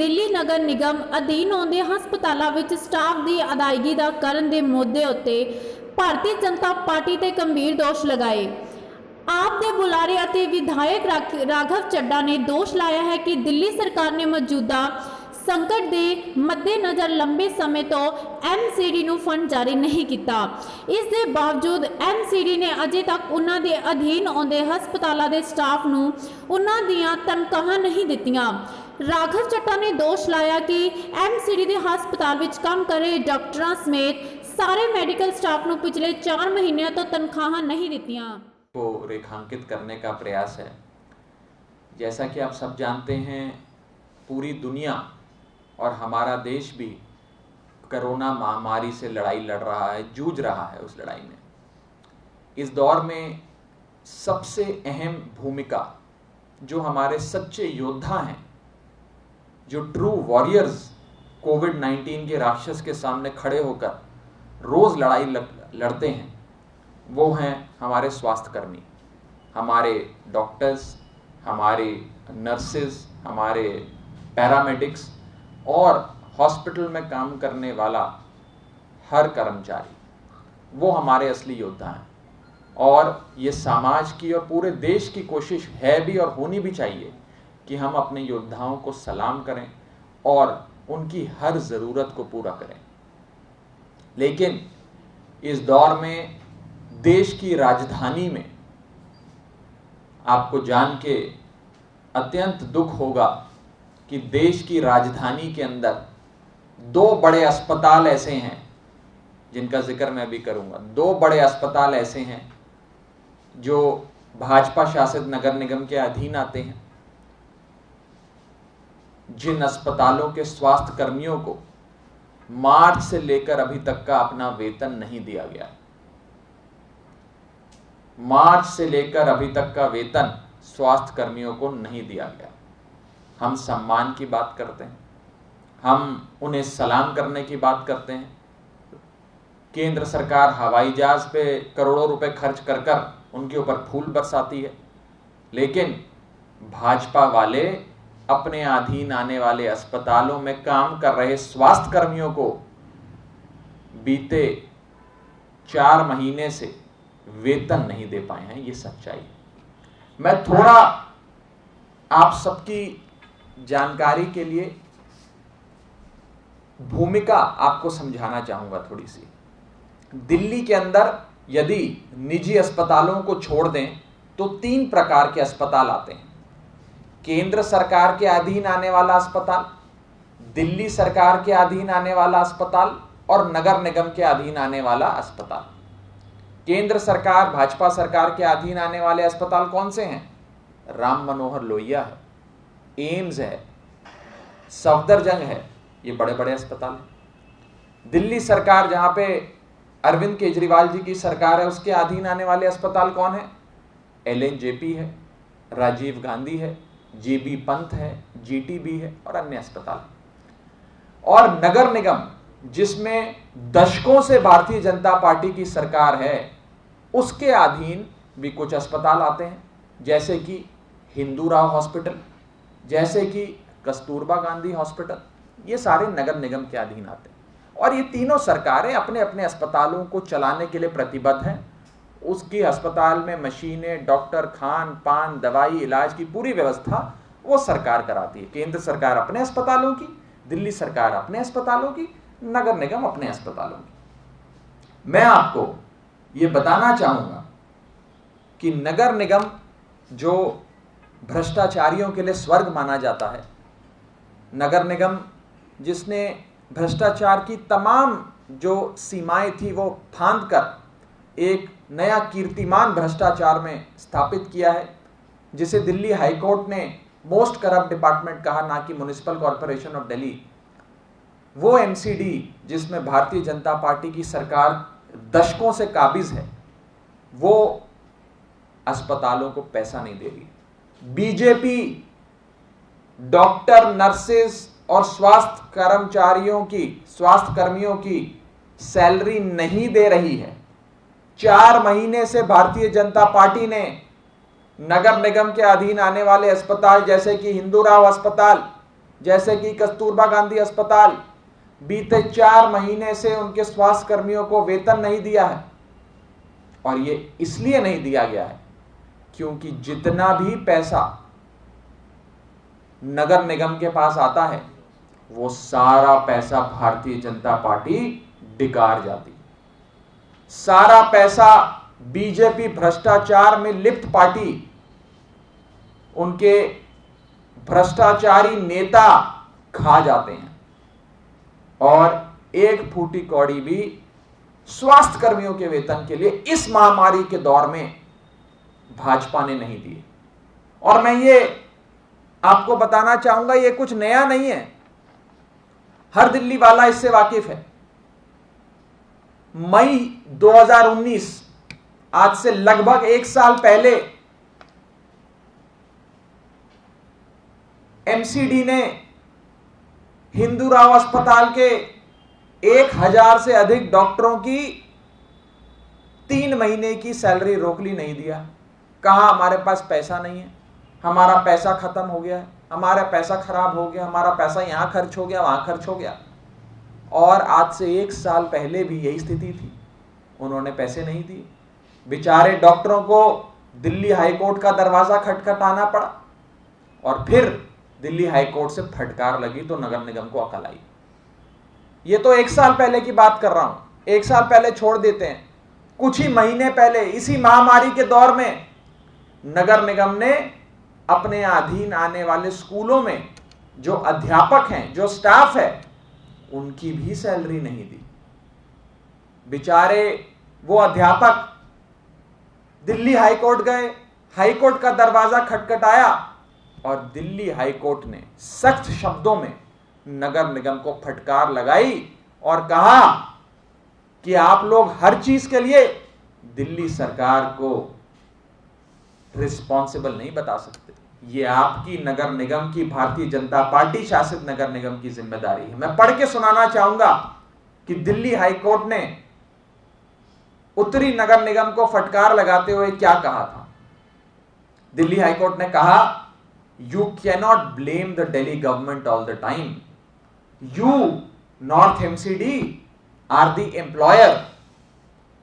ਦਿੱਲੀ ਨਗਰ ਨਿਗਮ ਅਧੀਨ ਆਉਂਦੇ ਹਸਪਤਾਲਾਂ ਵਿੱਚ ਸਟਾਫ ਦੀ ਅਦਾਇਗੀ ਦਾ ਕਰਨ ਦੇ ਮੁੱਦੇ ਉੱਤੇ ਭਾਰਤੀ ਜਨਤਾ ਪਾਰਟੀ ਤੇ ਗੰਭੀਰ ਦੋਸ਼ ਲਗਾਏ। ਆਪ ਦੇ ਬੁਲਾਰੇ ਅਤੇ ਵਿਧਾਇਕ ਰਾਘਵ ਚੱਡਾ ਨੇ ਦੋਸ਼ ਲਾਇਆ ਹੈ ਕਿ ਦਿੱਲੀ ਸਰਕਾਰ ਨੇ ਮੌਜੂਦਾ संकट के मद्देनज़र लंबे समय तो MCD ਨੂੰ फंड जारी नहीं किया। इस दे बावजूद MCD ने अजे तक उन्होंने अधीन आउंदे हस्पतालों के स्टाफ ਨੂੰ उन्हां दीयां तनख्वाहां नहीं दित्तियां। राघव चट्टा ने दोष लाया कि MCD के हस्पताल विच काम कर रहे डॉक्टरों समेत सारे मेडिकल स्टाफ ਨੂੰ पिछले 4 महीनों तो तनख्वाहां नहीं दित्तियां को रेखांकित करने का प्रयास है। जैसा कि आप सब जानते हैं, पूरी दुनिया और हमारा देश भी कोरोना महामारी से लड़ाई लड़ रहा है, जूझ रहा है। उस लड़ाई में इस दौर में सबसे अहम भूमिका जो हमारे सच्चे योद्धा हैं, जो ट्रू वॉरियर्स कोविड-19 के राक्षस के सामने खड़े होकर रोज़ लड़ाई लड़ते हैं, वो हैं हमारे स्वास्थ्यकर्मी, हमारे डॉक्टर्स, हमारे नर्सेस, हमारे पैरामेडिक्स और हॉस्पिटल में काम करने वाला हर कर्मचारी, वो हमारे असली योद्धा हैं। और ये समाज की और पूरे देश की कोशिश है भी और होनी भी चाहिए कि हम अपने योद्धाओं को सलाम करें और उनकी हर ज़रूरत को पूरा करें। लेकिन इस दौर में देश की राजधानी में आपको जान के अत्यंत दुख होगा कि देश की राजधानी के अंदर 2 बड़े अस्पताल ऐसे हैं जिनका जिक्र मैं अभी करूंगा। 2 बड़े अस्पताल ऐसे हैं जो भाजपा शासित नगर निगम के अधीन आते हैं, जिन अस्पतालों के स्वास्थ्य कर्मियों को मार्च से लेकर अभी तक का अपना वेतन नहीं दिया गया। मार्च से लेकर अभी तक का वेतन स्वास्थ्य कर्मियों को नहीं दिया गया। हम सम्मान की बात करते हैं, हम उन्हें सलाम करने की बात करते हैं। केंद्र सरकार हवाई जहाज पे करोड़ों रुपए खर्च कर कर उनके ऊपर फूल बरसाती है, लेकिन भाजपा वाले अपने अधीन आने वाले अस्पतालों में काम कर रहे स्वास्थ्य कर्मियों को बीते 4 महीने से वेतन नहीं दे पाए हैं। ये सच्चाई है। मैं थोड़ा आप सबकी जानकारी के लिए भूमिका आपको समझाना चाहूंगा थोड़ी सी। दिल्ली के अंदर यदि निजी अस्पतालों को छोड़ दें तो 3 प्रकार के अस्पताल आते हैं। केंद्र सरकार के अधीन आने वाला अस्पताल, दिल्ली सरकार के अधीन आने वाला अस्पताल और नगर निगम के अधीन आने वाला अस्पताल। केंद्र सरकार, भाजपा सरकार के अधीन आने वाले अस्पताल कौन से हैं? राम मनोहर लोहिया है, एम्स है, सफदरजंग है, ये बड़े बड़े अस्पताल हैं। दिल्ली सरकार, जहां पे अरविंद केजरीवाल जी की सरकार है, उसके अधीन आने वाले अस्पताल कौन है? LNJP है, राजीव गांधी है, JB पंत है, GTB है और अन्य अस्पताल। और नगर निगम, जिसमें दशकों से भारतीय जनता पार्टी की सरकार है, उसके अधीन भी कुछ अस्पताल आते हैं, जैसे कि हिंदूराव हॉस्पिटल, जैसे कि कस्तूरबा गांधी हॉस्पिटल। ये सारे नगर निगम के अधीन आते हैं। और ये तीनों सरकारें अपने अपने अस्पतालों को चलाने के लिए प्रतिबद्ध हैं। उसकी अस्पताल में मशीनें, डॉक्टर, खान पान, दवाई, इलाज की पूरी व्यवस्था वो सरकार कराती है। केंद्र सरकार अपने अस्पतालों की, दिल्ली सरकार अपने अस्पतालों की, नगर निगम अपने अस्पतालों की। मैं आपको ये बताना चाहूंगा कि नगर निगम, जो भ्रष्टाचारियों के लिए स्वर्ग माना जाता है, नगर निगम जिसने भ्रष्टाचार की तमाम जो सीमाएं थी वो फांद कर एक नया कीर्तिमान भ्रष्टाचार में स्थापित किया है, जिसे दिल्ली हाईकोर्ट ने मोस्ट करप्ट डिपार्टमेंट कहा, ना कि म्युनिसिपल कॉरपोरेशन ऑफ दिल्ली। वो MCD जिसमें भारतीय जनता पार्टी की सरकार दशकों से काबिज है, वो अस्पतालों को पैसा नहीं दे रही। बीजेपी डॉक्टर, नर्सेस और स्वास्थ्य कर्मियों की सैलरी नहीं दे रही है। 4 महीने से भारतीय जनता पार्टी ने नगर निगम के अधीन आने वाले अस्पताल जैसे कि हिंदूराव अस्पताल, जैसे कि कस्तूरबा गांधी अस्पताल बीते 4 महीने से उनके स्वास्थ्य कर्मियों को वेतन नहीं दिया है। और ये इसलिए नहीं दिया गया है क्योंकि जितना भी पैसा नगर निगम के पास आता है वो सारा पैसा भारतीय जनता पार्टी डिगार जाती है। सारा पैसा बीजेपी भ्रष्टाचार में लिप्त पार्टी, उनके भ्रष्टाचारी नेता खा जाते हैं। और एक फूटी कौड़ी भी स्वास्थ्य कर्मियों के वेतन के लिए इस महामारी के दौर में भाजपा ने नहीं दिए। और मैं ये आपको बताना चाहूंगा, ये कुछ नया नहीं है, हर दिल्ली वाला इससे वाकिफ है। मई 2019, आज से लगभग 1 साल पहले, एमसीडी ने हिंदूराव अस्पताल के 1000 से अधिक डॉक्टरों की 3 महीने की सैलरी रोक ली, नहीं दिया। कहा हमारे पास पैसा नहीं है, हमारा पैसा खत्म हो गया है, हमारा पैसा खराब हो गया, हमारा पैसा यहां खर्च हो गया, वहां खर्च हो गया। और आज से 1 साल पहले भी यही स्थिति थी, उन्होंने पैसे नहीं दिए। बेचारे डॉक्टरों को दिल्ली हाईकोर्ट का दरवाजा खटखटाना पड़ा और फिर दिल्ली हाईकोर्ट से फटकार लगी तो नगर निगम को अकल आई। ये तो 1 साल पहले की बात कर रहा हूं, 1 साल पहले छोड़ देते हैं, कुछ ही महीने पहले इसी महामारी के दौर में नगर निगम ने अपने अधीन आने वाले स्कूलों में जो अध्यापक हैं, जो स्टाफ है, उनकी भी सैलरी नहीं दी। बेचारे वो अध्यापक दिल्ली हाईकोर्ट गए, हाईकोर्ट का दरवाजा खटखटाया और दिल्ली हाईकोर्ट ने सख्त शब्दों में नगर निगम को फटकार लगाई और कहा कि आप लोग हर चीज के लिए दिल्ली सरकार को रिस्पॉन्सिबल नहीं बता सकते। ये आपकी नगर निगम की, भारतीय जनता पार्टी शासित नगर निगम की जिम्मेदारी है। मैं पढ़ के सुनाना चाहूंगा कि दिल्ली हाईकोर्ट ने उत्तरी नगर निगम को फटकार लगाते हुए क्या कहा था। दिल्ली हाईकोर्ट ने कहा, you cannot blame the Delhi government all the time. You, north MCD, are the employer.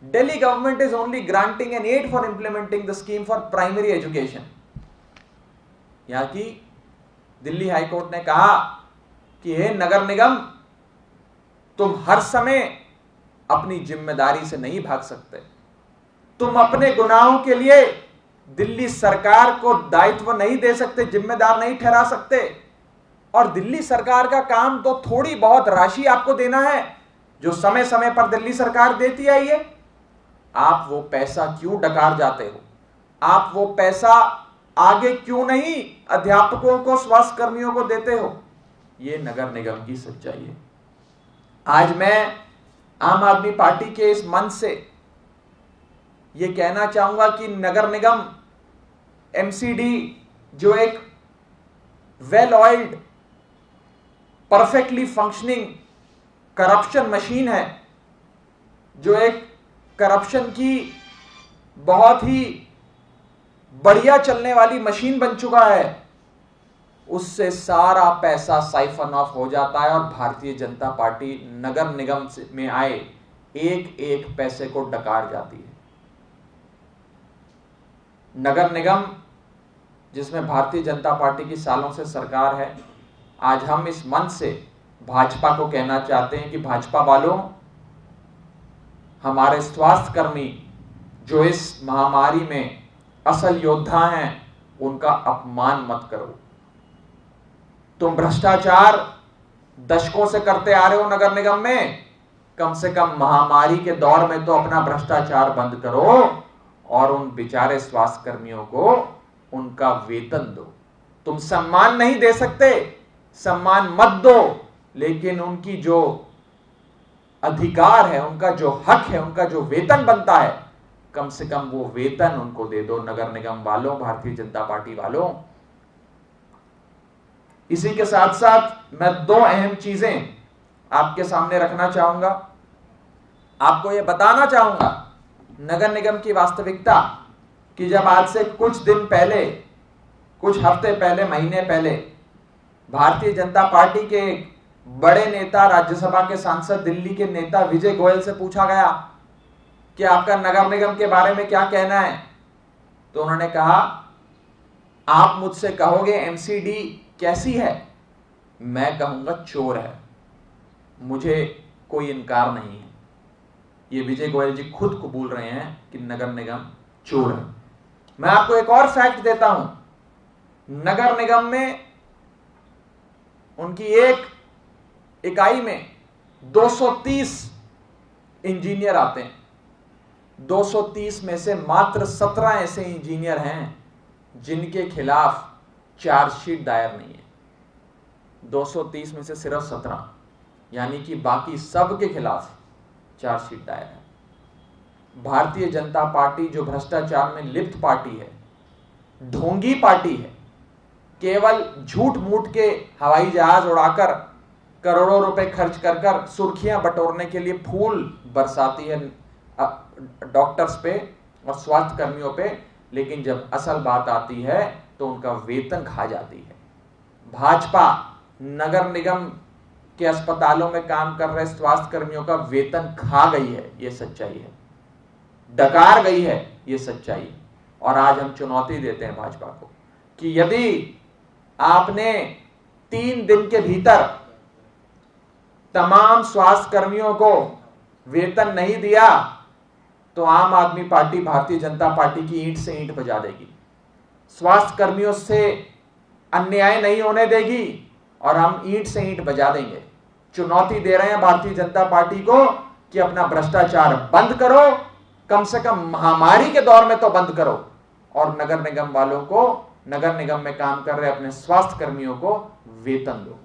Delhi government is only granting an aid for implementing the scheme for primary education. यहाँ की दिल्ली हाईकोर्ट ने कहा कि हे नगर निगम, तुम हर समय अपनी जिम्मेदारी से नहीं भाग सकते। तुम अपने गुनाहों के लिए दिल्ली सरकार को दायित्व नहीं दे सकते, जिम्मेदार नहीं ठहरा सकते। और दिल्ली सरकार का काम तो थोड़ी बहुत राशि आपको देना है जो समय समय पर दिल्ली सरकार देती आई है। आप वो पैसा क्यों डकार जाते हो? आप वो पैसा आगे क्यों नहीं अध्यापकों को, स्वास्थ्य कर्मियों को देते हो? ये नगर निगम की सच्चाई है। आज मैं आम आदमी पार्टी के इस मंच से ये कहना चाहूंगा कि नगर निगम, एमसीडी, जो एक well oiled, perfectly functioning corruption machine है, जो एक करप्शन की बहुत ही बढ़िया चलने वाली मशीन बन चुका है, उससे सारा पैसा साइफन ऑफ हो जाता है और भारतीय जनता पार्टी नगर निगम में आए एक एक पैसे को डकार जाती है। नगर निगम जिसमें भारतीय जनता पार्टी की सालों से सरकार है, आज हम इस मंच से भाजपा को कहना चाहते हैं कि भाजपा वालों, हमारे स्वास्थ्य कर्मी जो इस महामारी में असल योद्धा हैं, उनका अपमान मत करो। तुम भ्रष्टाचार दशकों से करते आ रहे हो नगर निगम में, कम से कम महामारी के दौर में तो अपना भ्रष्टाचार बंद करो और उन बेचारे स्वास्थ्य कर्मियों को उनका वेतन दो। तुम सम्मान नहीं दे सकते, सम्मान मत दो, लेकिन उनकी जो अधिकार है, उनका जो हक है, उनका जो वेतन बनता है, कम से कम वो वेतन उनको दे दो। नगर निगम वालों, भारतीय जनता पार्टी वालों, इसी के साथ साथ मैं 2 अहम चीजें आपके सामने रखना चाहूंगा, आपको यह बताना चाहूंगा नगर निगम की वास्तविकता, कि जब आज से कुछ दिन पहले, कुछ हफ्ते पहले, महीने पहले भारतीय जनता पार्टी के एक बड़े नेता, राज्यसभा के सांसद, दिल्ली के नेता विजय गोयल से पूछा गया कि आपका नगर निगम के बारे में क्या कहना है, तो उन्होंने कहा, आप मुझसे कहोगे एमसीडी कैसी है, मैं कहूंगा चोर है, मुझे कोई इनकार नहीं है। ये विजय गोयल जी खुद कबूल रहे हैं कि नगर निगम चोर है। मैं आपको एक और फैक्ट देता हूं, नगर निगम में उनकी एक इकाई में 230 इंजीनियर आते हैं। 230 में से मात्र 17 ऐसे इंजीनियर हैं जिनके खिलाफ चार्जशीट दायर नहीं है। 230 में से सिर्फ 17, यानी कि बाकी सब के खिलाफ चार्जशीट दायर है। भारतीय जनता पार्टी जो भ्रष्टाचार में लिप्त पार्टी है, ढोंगी पार्टी है, केवल झूठ मूठ के हवाई जहाज उड़ाकर करोड़ों रुपए खर्च कर कर सुर्खियां बटोरने के लिए फूल बरसाती है डॉक्टर्स पे और स्वास्थ्य कर्मियों पे, लेकिन जब असल बात आती है तो उनका वेतन खा जाती है। भाजपा नगर निगम के अस्पतालों में काम कर रहे स्वास्थ्य कर्मियों का वेतन खा गई है, यह सच्चाई है, डकार गई है, यह सच्चाई है। और आज हम चुनौती देते हैं भाजपा को कि यदि आपने 3 दिन के भीतर तमाम स्वास्थ्य कर्मियों को वेतन नहीं दिया तो आम आदमी पार्टी, भारतीय जनता पार्टी की ईंट से ईंट बजा देगी, स्वास्थ्य कर्मियों से अन्याय नहीं होने देगी और हम ईंट से ईंट बजा देंगे। चुनौती दे रहे हैं भारतीय जनता पार्टी को कि अपना भ्रष्टाचार बंद करो, कम से कम महामारी के दौर में तो बंद करो, और नगर निगम वालों को, नगर निगम में काम कर रहे अपने स्वास्थ्य कर्मियों को वेतन दो।